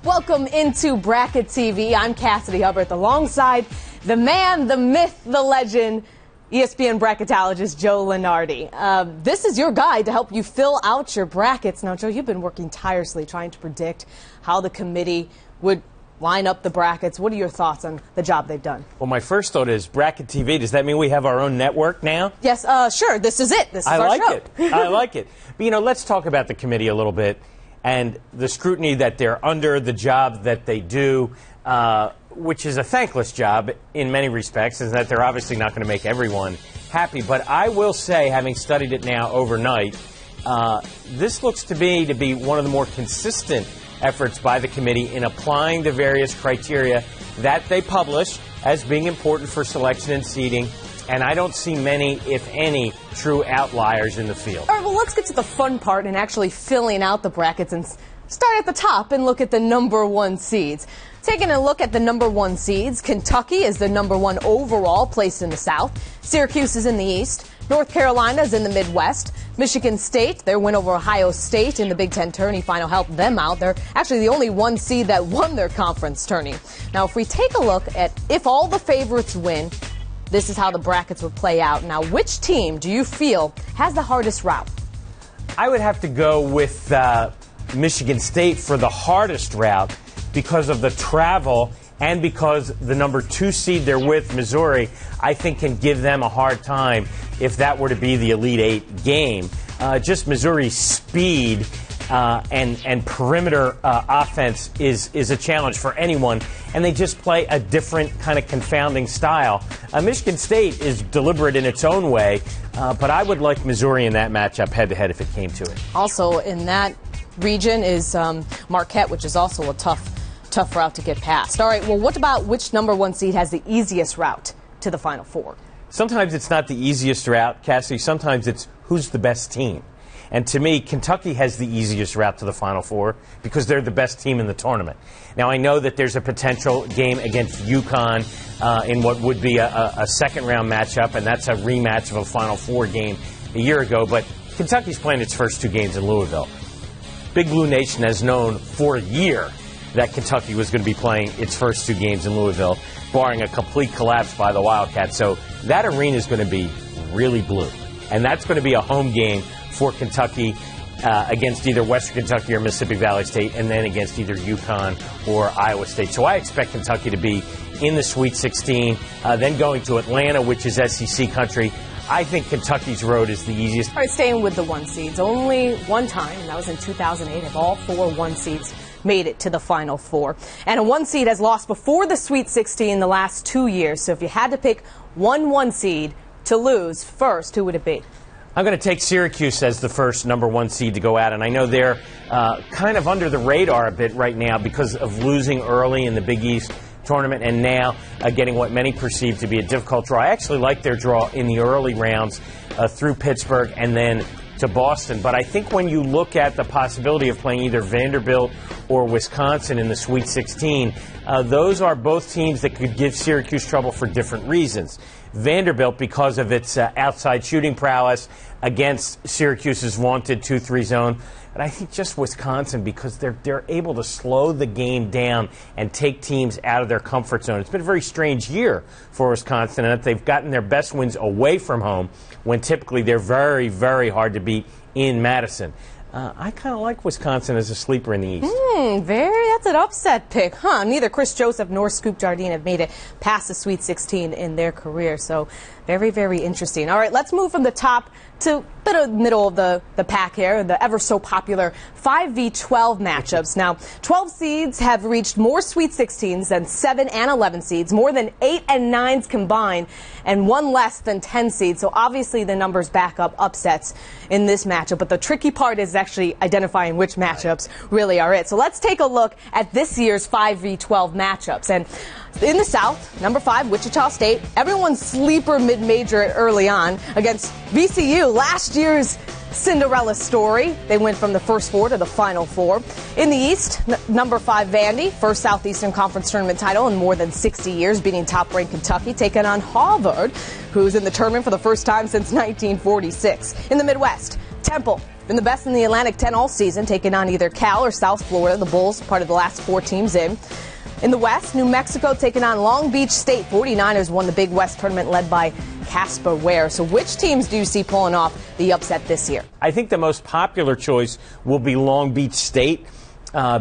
Welcome into Bracket TV. I'm Cassidy Hubbard alongside the man, the myth, the legend, ESPN bracketologist Joe Lunardi. This is your guide to help you fill out your brackets. Now, Joe, you've been working tirelessly trying to predict how the committee would line up the brackets. What are your thoughts on the job they've done? Well, my first thought is Bracket TV. Does that mean we have our own network now? Yes, sure. This is it. This is our show. I like it. But, you know, let's talk about the committee a little bit and the scrutiny that they're under, the job that they do, which is a thankless job in many respects, is that they're obviously not going to make everyone happy. But I will say, having studied it now overnight, this looks to me to be one of the more consistent efforts by the committee in applying the various criteria that they publish as being important for selection and seeding. And I don't see many, if any, true outliers in the field. All right, well, let's get to the fun part and actually filling out the brackets and start at the top and look at the #1 seeds. Taking a look at the #1 seeds, Kentucky is the #1 overall, placed in the South. Syracuse is in the East. North Carolina is in the Midwest. Michigan State, their win over Ohio State in the Big Ten tourney final helped them out. They're actually the only one seed that won their conference tourney. Now, if we take a look at if all the favorites win, this is how the brackets would play out. Now, which team do you feel has the hardest route? I would have to go with Michigan State for the hardest route because of the travel and because the #2 seed they're with, Missouri, I think can give them a hard time if that were to be the Elite Eight game. Just Missouri's speed and perimeter offense is a challenge for anyone, and they just play a different kind of confounding style. Michigan State is deliberate in its own way, but I would like Missouri in that matchup head-to-head if it came to it. Also in that region is Marquette, which is also a tough route to get past. All right, well, what about which #1 seed has the easiest route to the Final Four? Sometimes it's not the easiest route, Cassie. Sometimes it's who's the best team. And to me, Kentucky has the easiest route to the Final Four because they're the best team in the tournament. Now, I know that there's a potential game against UConn in what would be a second-round matchup, and that's a rematch of a Final Four game a year ago. But Kentucky's playing its first 2 games in Louisville. Big Blue Nation has known for a year that Kentucky was going to be playing its first 2 games in Louisville, barring a complete collapse by the Wildcats. So that arena is going to be really blue. And that's going to be a home game for Kentucky against either Western Kentucky or Mississippi Valley State, and then against either UConn or Iowa State. So I expect Kentucky to be in the Sweet 16, then going to Atlanta, which is SEC country. I think Kentucky's road is the easiest. All right, staying with the 1 seeds. Only one time, and that was in 2008, have all 4 1 seeds made it to the Final Four. And a 1 seed has lost before the Sweet 16 the last 2 years. So if you had to pick one 1 seed to lose first, who would it be? I'm going to take Syracuse as the first #1 seed to go out, and I know they're kind of under the radar a bit right now because of losing early in the Big East tournament and now getting what many perceive to be a difficult draw. I actually like their draw in the early rounds through Pittsburgh and then to Boston. But I think when you look at the possibility of playing either Vanderbilt or Wisconsin in the Sweet 16, those are both teams that could give Syracuse trouble for different reasons. Vanderbilt because of its outside shooting prowess against Syracuse's vaunted 2-3 zone. But I think just Wisconsin because they're able to slow the game down and take teams out of their comfort zone. It's been a very strange year for Wisconsin in that they've gotten their best wins away from home when typically they're very, very hard to beat in Madison. I kind of like Wisconsin as a sleeper in the East. That's an upset pick, huh? Neither Chris Joseph nor Scoop Jardine have made it past the Sweet 16 in their career, so very, very interesting. All right, let's move from the top to the middle of the pack here, the ever so popular 5v12 matchups. Now, 12 seeds have reached more Sweet 16s than 7 and 11 seeds, more than 8 and 9s combined, and 1 less than 10 seeds. So obviously the numbers back up upsets in this matchup, but the tricky part is actually identifying which matchups really are it. So let's take a look at this year's 5v12 matchups. And in the South, #5, Wichita State, everyone's sleeper mid-major early on against VCU, last year's Cinderella story. They went from the first 4 to the Final 4. In the East, #5 Vandy, first Southeastern Conference tournament title in more than 60 years, beating top-ranked Kentucky, taking on Harvard, who's in the tournament for the first time since 1946. In the Midwest, Temple, Been the best in the Atlantic 10 all season, taking on either Cal or South Florida. The Bulls, part of the last 4 teams in. In the West, New Mexico taking on Long Beach State. 49ers won the Big West tournament led by Casper Ware. So which teams do you see pulling off the upset this year? I think the most popular choice will be Long Beach State.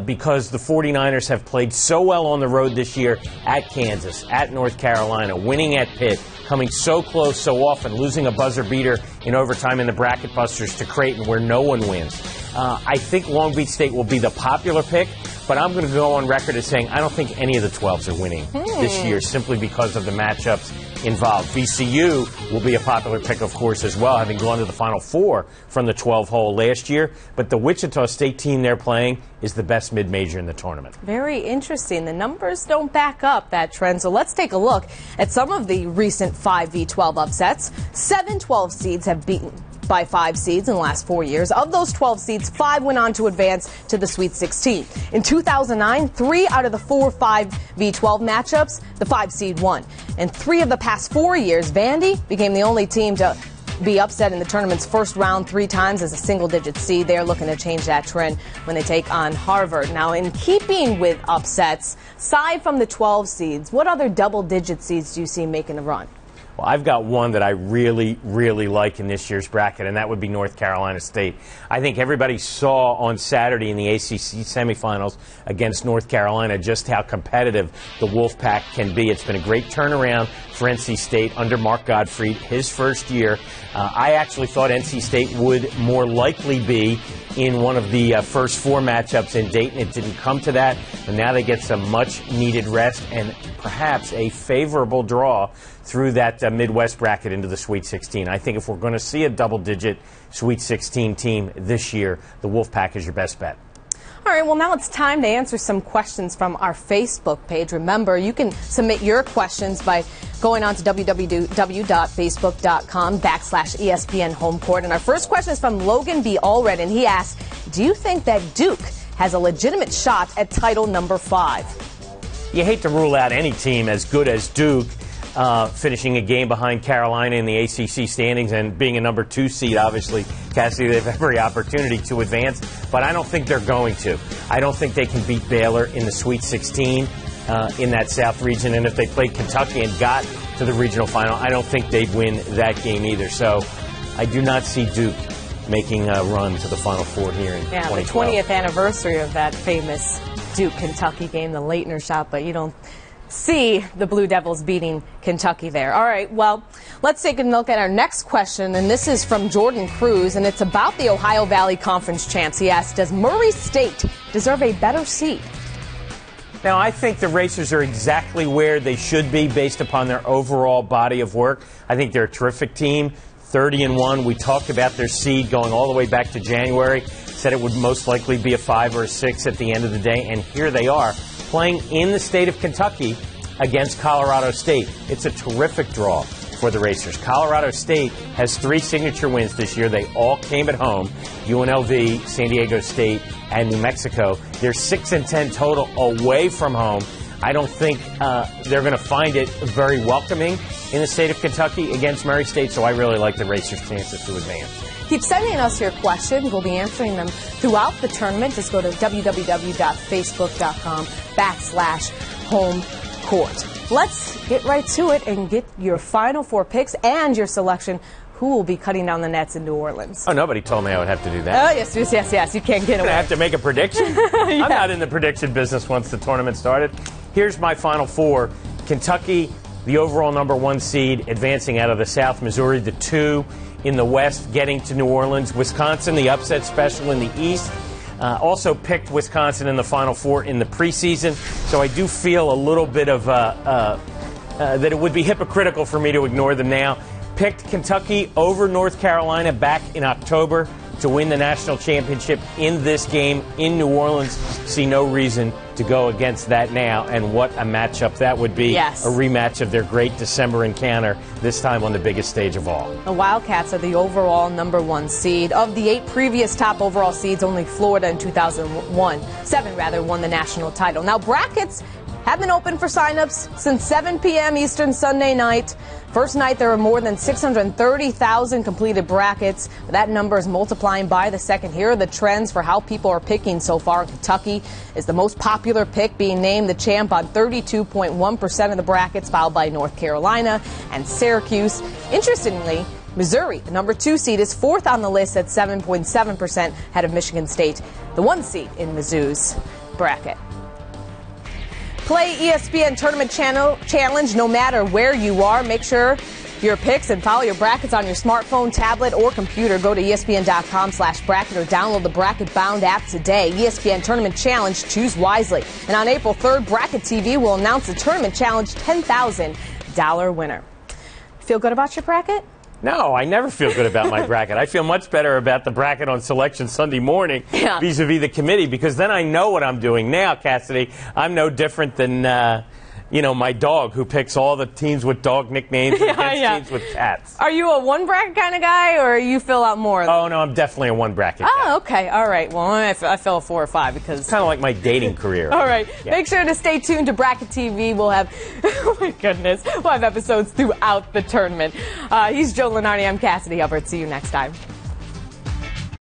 Because the 49ers have played so well on the road this year at Kansas, at North Carolina, winning at Pitt, coming so close so often, losing a buzzer beater in overtime in the Bracket Busters to Creighton where no one wins. I think Long Beach State will be the popular pick, but I'm going to go on record as saying I don't think any of the 12s are winning this year simply because of the matchups involved. VCU will be a popular pick, of course, as well, having gone to the Final Four from the 12-hole last year. But the Wichita State team they're playing is the best mid-major in the tournament. Very interesting. The numbers don't back up that trend. So let's take a look at some of the recent 5v12 upsets. 7 12 seeds have beaten by 5 seeds in the last 4 years. Of those 12 seeds, 5 went on to advance to the Sweet 16. In 2009, 3 out of the 4 5v12 matchups, the 5 seed won. And 3 of the past 4 years, Vandy became the only team to be upset in the tournament's first round 3 times as a single-digit seed. They're looking to change that trend when they take on Harvard. Now, in keeping with upsets, aside from the 12 seeds, what other double-digit seeds do you see making a run? Well, I've got one that I really, really like in this year's bracket, and that would be North Carolina State. I think everybody saw on Saturday in the ACC semifinals against North Carolina just how competitive the Wolfpack can be. It's been a great turnaround for NC State under Mark Gottfried, his first year. I actually thought NC State would more likely be in one of the first 4 matchups in Dayton. It didn't come to that, but now they get some much-needed rest and perhaps a favorable draw through that Midwest bracket into the Sweet 16. I think if we're going to see a double-digit Sweet 16 team this year, the Wolfpack is your best bet. All right, well, now it's time to answer some questions from our Facebook page. Remember, you can submit your questions by going on to www.facebook.com/ESPN Homecourt. And our first question is from Logan B. Allred, and he asks, do you think that Duke has a legitimate shot at title number 5? You hate to rule out any team as good as Duke, finishing a game behind Carolina in the ACC standings and being a number 2 seed. Obviously, Cassidy, they have every opportunity to advance, but I don't think they're going to. I don't think they can beat Baylor in the Sweet 16 in that South region, and if they played Kentucky and got to the regional final, I don't think they'd win that game either. So I do not see Duke making a run to the Final Four here in 2012. The 20th anniversary of that famous Duke-Kentucky game, the Leitner shot, but you don't see the Blue Devils beating Kentucky there. All right, well, let's take a look at our next question, and this is from Jordan Cruz, and it's about the Ohio Valley Conference champs. He asks, does Murray State deserve a better seed? Now, I think the Racers are exactly where they should be based upon their overall body of work. I think they're a terrific team, 30-1. We talked about their seed going all the way back to January, said it would most likely be a 5 or a 6 at the end of the day, and here they are, playing in the state of Kentucky against Colorado State. It's a terrific draw for the Racers. Colorado State has 3 signature wins this year. They all came at home. UNLV, San Diego State, and New Mexico. They're 6-10 total away from home. I don't think they're going to find it very welcoming in the state of Kentucky against Murray State, so I really like the Racers' chances to advance. Keep sending us your questions. We'll be answering them throughout the tournament. Just go to www.facebook.com/homecourt. Let's get right to it and get your final 4 picks and your selection. Who will be cutting down the nets in New Orleans? Oh, nobody told me I would have to do that. Oh, yes. You can't get away. I have to make a prediction? Yeah. I'm not in the prediction business once the tournament started. Here's my final 4. Kentucky, the overall number 1 seed, advancing out of the South. Missouri, the 2 in the West, getting to New Orleans. Wisconsin, the upset special in the East. Also picked Wisconsin in the Final 4 in the preseason. So I do feel a little bit of that it would be hypocritical for me to ignore them now. Picked Kentucky over North Carolina back in October to win the national championship in this game in New Orleans. See no reason to go against that now, and what a matchup that would be. Yes. A rematch of their great December encounter, this time on the biggest stage of all. The Wildcats are the overall number 1 seed. Of the 8 previous top overall seeds, only Florida in 2007 won the national title. Now, brackets have been open for signups since 7 p.m. Eastern Sunday night. First night, there were more than 630,000 completed brackets. That number is multiplying by the second. Here are the trends for how people are picking so far. Kentucky is the most popular pick, being named the champ on 32.1% of the brackets, followed by North Carolina and Syracuse. Interestingly, Missouri, the number 2 seed, is 4th on the list at 7.7%, ahead of Michigan State, the 1 seed in Mizzou's bracket. Play ESPN Tournament Challenge no matter where you are. Make sure your picks and follow your brackets on your smartphone, tablet, or computer. Go to ESPN.com/bracket or download the Bracket Bound app today. ESPN Tournament Challenge, choose wisely. And on April 3rd, Bracket TV will announce the Tournament Challenge $10,000 winner. Feel good about your bracket? No, I never feel good about my bracket. I feel much better about the bracket on Selection Sunday morning vis-a-vis the committee, because then I know what I'm doing. Now, Cassidy, I'm no different than, my dog who picks all the teams with dog nicknames and teams with cats. Are you a one bracket kind of guy, or you fill out more? Oh, no, I'm definitely a one bracket guy. Oh, okay. All right. Well, I fill a 4 or 5 because... It's kind of like my dating career. All right. Yeah. Make sure to stay tuned to Bracket TV. We'll have, oh my goodness, we'll have episodes throughout the tournament. He's Joe Lunardi. I'm Cassidy Hubbard. See you next time.